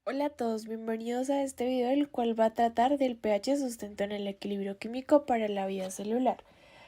Hola a todos, bienvenidos a este video el cual va a tratar del pH sustento en el equilibrio químico para la vida celular.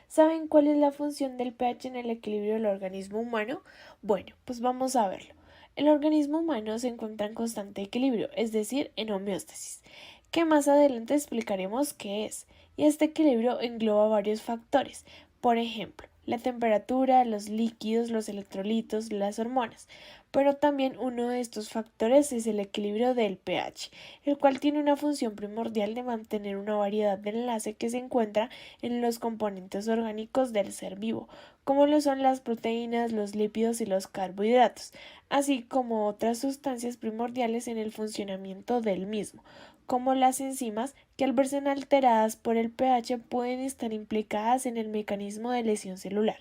¿Saben cuál es la función del pH en el equilibrio del organismo humano? Bueno, pues vamos a verlo. El organismo humano se encuentra en constante equilibrio, es decir, en homeostasis, que más adelante explicaremos qué es. Y este equilibrio engloba varios factores, por ejemplo, la temperatura, los líquidos, los electrolitos, las hormonas. Pero también uno de estos factores es el equilibrio del pH, el cual tiene una función primordial de mantener una variedad de enlace que se encuentra en los componentes orgánicos del ser vivo, como lo son las proteínas, los lípidos y los carbohidratos, así como otras sustancias primordiales en el funcionamiento del mismo, como las enzimas que al verse alteradas por el pH pueden estar implicadas en el mecanismo de lesión celular.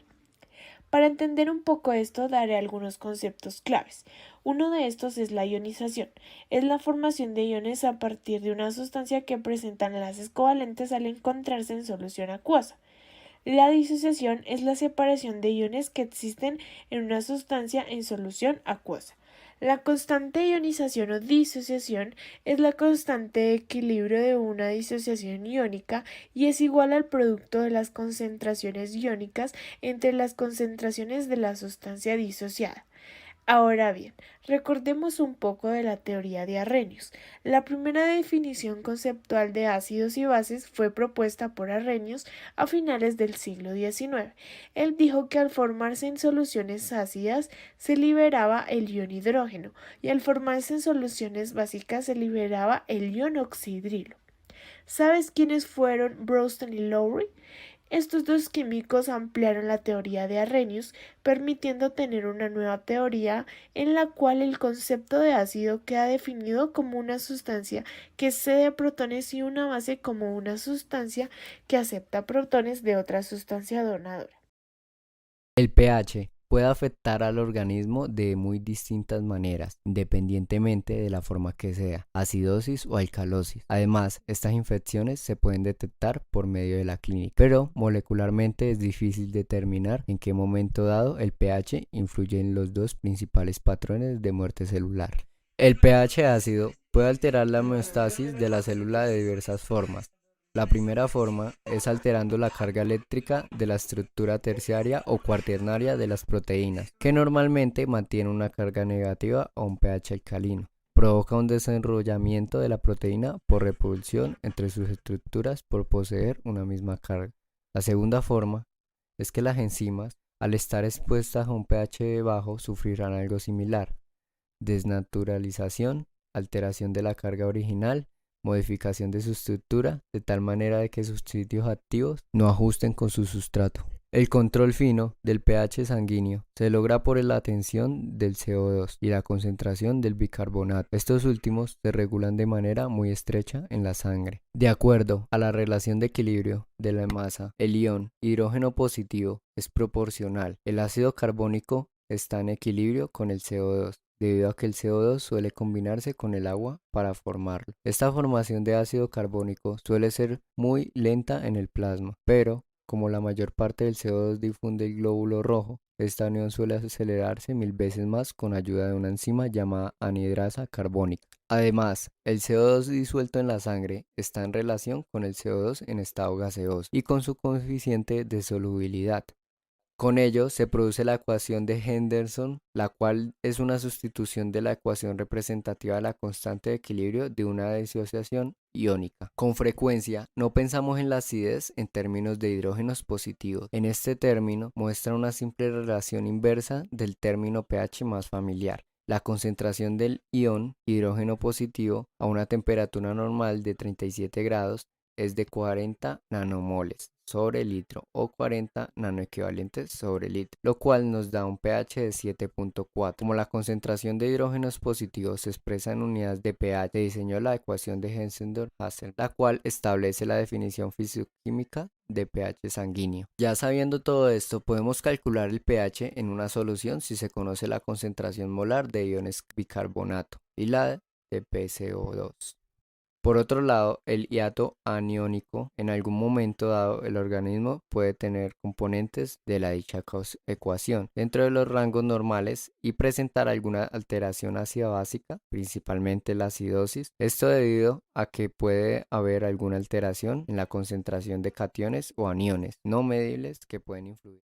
Para entender un poco esto, daré algunos conceptos claves. Uno de estos es la ionización. Es la formación de iones a partir de una sustancia que presenta enlaces covalentes al encontrarse en solución acuosa. La disociación es la separación de iones que existen en una sustancia en solución acuosa. La constante ionización o disociación es la constante de equilibrio de una disociación iónica y es igual al producto de las concentraciones iónicas entre las concentraciones de la sustancia disociada. Ahora bien, recordemos un poco de la teoría de Arrhenius. La primera definición conceptual de ácidos y bases fue propuesta por Arrhenius a finales del siglo XIX. Él dijo que al formarse en soluciones ácidas se liberaba el ion hidrógeno y al formarse en soluciones básicas se liberaba el ion oxidrilo. ¿Sabes quiénes fueron Bronsted y Lowry? Estos dos químicos ampliaron la teoría de Arrhenius, permitiendo tener una nueva teoría en la cual el concepto de ácido queda definido como una sustancia que cede protones y una base como una sustancia que acepta protones de otra sustancia donadora. El pH puede afectar al organismo de muy distintas maneras, independientemente de la forma que sea, acidosis o alcalosis. Además, estas infecciones se pueden detectar por medio de la clínica, pero molecularmente es difícil determinar en qué momento dado el pH influye en los dos principales patrones de muerte celular. El pH ácido puede alterar la homeostasis de la célula de diversas formas. La primera forma es alterando la carga eléctrica de la estructura terciaria o cuaternaria de las proteínas, que normalmente mantiene una carga negativa o un pH alcalino. Provoca un desenrollamiento de la proteína por repulsión entre sus estructuras por poseer una misma carga. La segunda forma es que las enzimas, al estar expuestas a un pH bajo, sufrirán algo similar: desnaturalización, alteración de la carga original, modificación de su estructura de tal manera de que sus sitios activos no ajusten con su sustrato. El control fino del pH sanguíneo se logra por la tensión del CO2 y la concentración del bicarbonato. Estos últimos se regulan de manera muy estrecha en la sangre. De acuerdo a la relación de equilibrio de la masa, el ion hidrógeno positivo es proporcional. El ácido carbónico está en equilibrio con el CO2, debido a que el CO2 suele combinarse con el agua para formarlo. Esta formación de ácido carbónico suele ser muy lenta en el plasma, pero como la mayor parte del CO2 difunde el glóbulo rojo, esta unión suele acelerarse 1000 veces más con ayuda de una enzima llamada anhidrasa carbónica. Además, el CO2 disuelto en la sangre está en relación con el CO2 en estado gaseoso y con su coeficiente de solubilidad. Con ello se produce la ecuación de Henderson, la cual es una sustitución de la ecuación representativa de la constante de equilibrio de una disociación iónica. Con frecuencia no pensamos en la acidez en términos de hidrógenos positivos. En este término muestra una simple relación inversa del término pH más familiar. La concentración del ion hidrógeno positivo a una temperatura normal de 37 grados es de 40 nanomoles sobre litro o 40 nanoequivalentes sobre litro, lo cual nos da un pH de 7.4. Como la concentración de hidrógenos positivos se expresa en unidades de pH, se diseñó la ecuación de Henderson-Hasselbalch, la cual establece la definición fisicoquímica de pH sanguíneo. Ya sabiendo todo esto, podemos calcular el pH en una solución si se conoce la concentración molar de iones bicarbonato y la de PCO2. Por otro lado, el hiato aniónico, en algún momento dado, el organismo puede tener componentes de la dicha ecuación dentro de los rangos normales y presentar alguna alteración ácida básica, principalmente la acidosis. Esto debido a que puede haber alguna alteración en la concentración de cationes o aniones no medibles que pueden influir.